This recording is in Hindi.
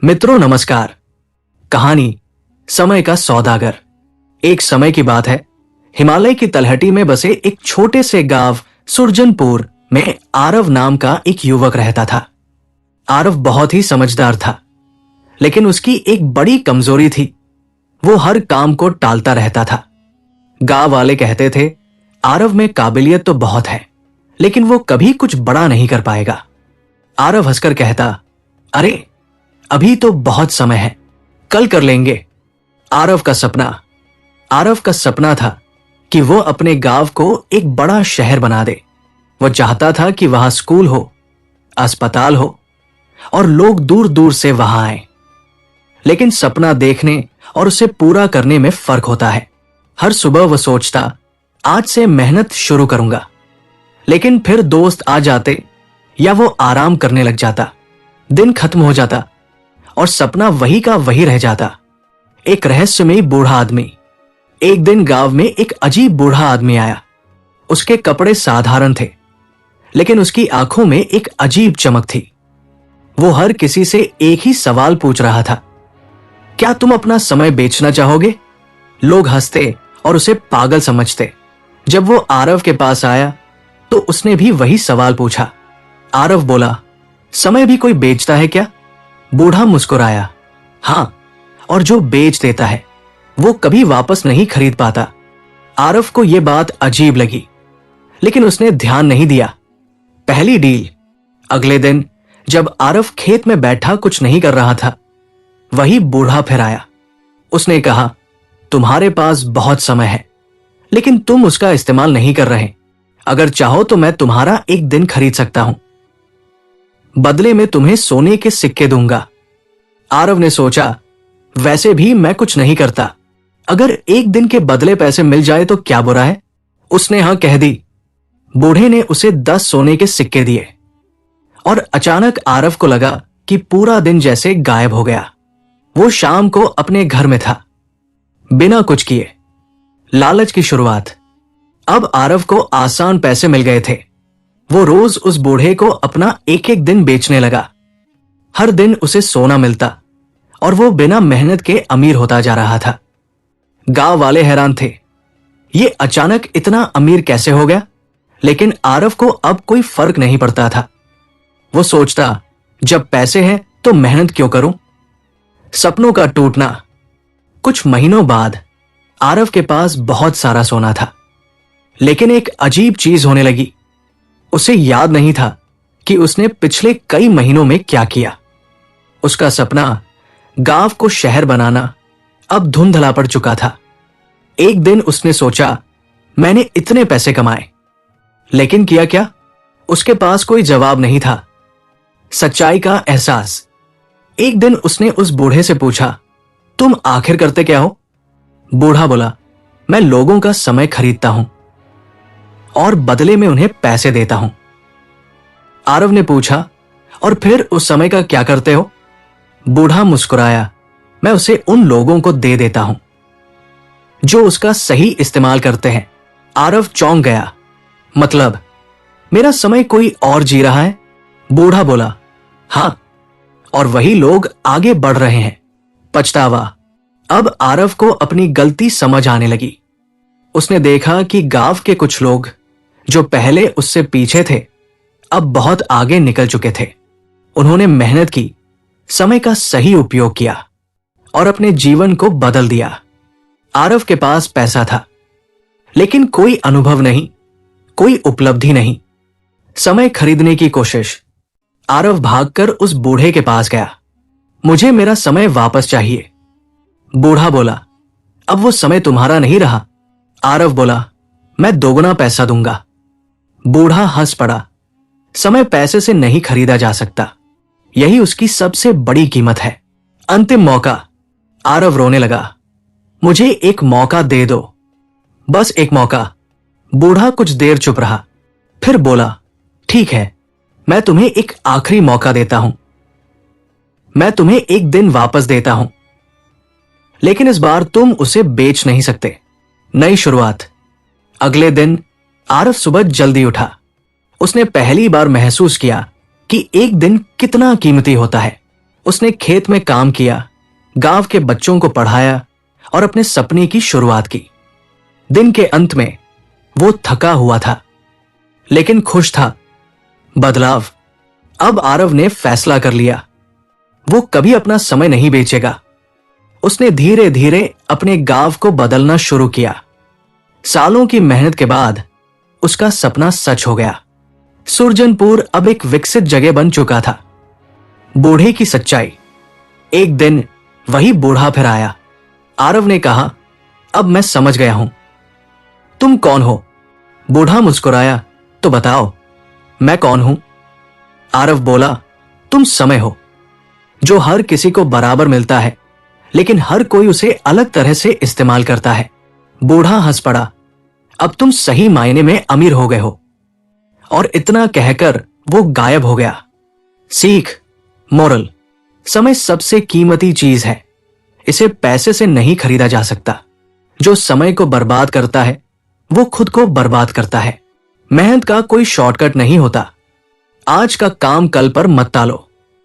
मित्रों नमस्कार। कहानी समय का सौदागर। एक समय की बात है, हिमालय की तलहटी में बसे एक छोटे से गांव सुरजनपुर में आरव नाम का एक युवक रहता था। आरव बहुत ही समझदार था, लेकिन उसकी एक बड़ी कमजोरी थी। वो हर काम को टालता रहता था। गांव वाले कहते थे, आरव में काबिलियत तो बहुत है, लेकिन वो कभी कुछ बड़ा नहीं कर पाएगा। आरव हंसकर कहता, अरे अभी तो बहुत समय है, कल कर लेंगे। आरव का सपना था कि वो अपने गांव को एक बड़ा शहर बना दे। वो चाहता था कि वहां स्कूल हो, अस्पताल हो और लोग दूर दूर से वहां आए। लेकिन सपना देखने और उसे पूरा करने में फर्क होता है। हर सुबह वो सोचता, आज से मेहनत शुरू करूंगा, लेकिन फिर दोस्त आ जाते या वो आराम करने लग जाता। दिन खत्म हो जाता और सपना वही का वही रह जाता। एक रहस्यमयी बूढ़ा आदमी। एक दिन गांव में एक अजीब बूढ़ा आदमी आया। उसके कपड़े साधारण थे, लेकिन उसकी आंखों में एक अजीब चमक थी। वो हर किसी से एक ही सवाल पूछ रहा था, क्या तुम अपना समय बेचना चाहोगे? लोग हंसते और उसे पागल समझते। जब वो आरव के पास आया तो उसने भी वही सवाल पूछा। आरव बोला, समय भी कोई बेचता है क्या? बूढ़ा मुस्कुराया, हाँ, और जो बेच देता है वो कभी वापस नहीं खरीद पाता। आरव को यह बात अजीब लगी, लेकिन उसने ध्यान नहीं दिया। पहली डील। अगले दिन जब आरव खेत में बैठा कुछ नहीं कर रहा था, वही बूढ़ा फिर आया। उसने कहा, तुम्हारे पास बहुत समय है, लेकिन तुम उसका इस्तेमाल नहीं कर रहे। अगर चाहो तो मैं तुम्हारा एक दिन खरीद सकता हूं, बदले में तुम्हें सोने के सिक्के दूंगा। आरव ने सोचा, वैसे भी मैं कुछ नहीं करता, अगर एक दिन के बदले पैसे मिल जाए तो क्या बुरा है। उसने हां कह दी। बूढ़े ने उसे 10 सोने के सिक्के दिए और अचानक आरव को लगा कि पूरा दिन जैसे गायब हो गया। वो शाम को अपने घर में था, बिना कुछ किए। लालच की शुरुआत। अब आरव को आसान पैसे मिल गए थे। वो रोज उस बूढ़े को अपना एक एक दिन बेचने लगा। हर दिन उसे सोना मिलता और वो बिना मेहनत के अमीर होता जा रहा था। गांव वाले हैरान थे, ये अचानक इतना अमीर कैसे हो गया? लेकिन आरव को अब कोई फर्क नहीं पड़ता था। वो सोचता, जब पैसे हैं तो मेहनत क्यों करूं? सपनों का टूटना। कुछ महीनों बाद आरव के पास बहुत सारा सोना था, लेकिन एक अजीब चीज होने लगी। उसे याद नहीं था कि उसने पिछले कई महीनों में क्या किया। उसका सपना गांव को शहर बनाना अब धुंधला पड़ चुका था। एक दिन उसने सोचा, मैंने इतने पैसे कमाए, लेकिन किया क्या? उसके पास कोई जवाब नहीं था। सच्चाई का एहसास। एक दिन उसने उस बूढ़े से पूछा, तुम आखिर करते क्या हो? बूढ़ा बोला, मैं लोगों का समय खरीदता हूं और बदले में उन्हें पैसे देता हूं। आरव ने पूछा, और फिर उस समय का क्या करते हो? बूढ़ा मुस्कुराया, मैं उसे उन लोगों को दे देता हूं जो उसका सही इस्तेमाल करते हैं। आरव चौंक गया, मतलब मेरा समय कोई और जी रहा है? बूढ़ा बोला, हां, और वही लोग आगे बढ़ रहे हैं। पछतावा। अब आरव को अपनी गलती समझ आने लगी। उसने देखा कि गांव के कुछ लोग जो पहले उससे पीछे थे, अब बहुत आगे निकल चुके थे। उन्होंने मेहनत की, समय का सही उपयोग किया और अपने जीवन को बदल दिया। आरव के पास पैसा था, लेकिन कोई अनुभव नहीं, कोई उपलब्धि नहीं। समय खरीदने की कोशिश। आरव भागकर उस बूढ़े के पास गया, मुझे मेरा समय वापस चाहिए। बूढ़ा बोला, अब वो समय तुम्हारा नहीं रहा। आरव बोला, मैं दोगुना पैसा दूंगा। बूढ़ा हंस पड़ा, समय पैसे से नहीं खरीदा जा सकता, यही उसकी सबसे बड़ी कीमत है। अंतिम मौका। आरव रोने लगा, मुझे एक मौका दे दो, बस एक मौका। बूढ़ा कुछ देर चुप रहा, फिर बोला, ठीक है, मैं तुम्हें एक आखिरी मौका देता हूं। मैं तुम्हें एक दिन वापस देता हूं, लेकिन इस बार तुम उसे बेच नहीं सकते। नई शुरुआत। अगले दिन आरव सुबह जल्दी उठा। उसने पहली बार महसूस किया कि एक दिन कितना कीमती होता है। उसने खेत में काम किया, गांव के बच्चों को पढ़ाया और अपने सपने की शुरुआत की। दिन के अंत में वो थका हुआ था लेकिन खुश था। बदलाव। अब आरव ने फैसला कर लिया, वो कभी अपना समय नहीं बेचेगा। उसने धीरे धीरे अपने गांव को बदलना शुरू किया। सालों की मेहनत के बाद उसका सपना सच हो गया। सुरजनपुर अब एक विकसित जगह बन चुका था। बूढ़े की सच्चाई। एक दिन वही बूढ़ा फिर आया। आरव ने कहा, अब मैं समझ गया हूं। तुम कौन हो? बूढ़ा मुस्कुराया, तो बताओ मैं कौन हूं? आरव बोला, तुम समय हो, जो हर किसी को बराबर मिलता है, लेकिन हर कोई उसे अलग तरह से इस्तेमाल करता है। बूढ़ा हंस पड़ा, अब तुम सही मायने में अमीर हो गए हो। और इतना कहकर वो गायब हो गया। सीख, मोरल। समय सबसे कीमती चीज है, इसे पैसे से नहीं खरीदा जा सकता। जो समय को बर्बाद करता है वो खुद को बर्बाद करता है। मेहनत का कोई शॉर्टकट नहीं होता। आज का काम कल पर मत टालो।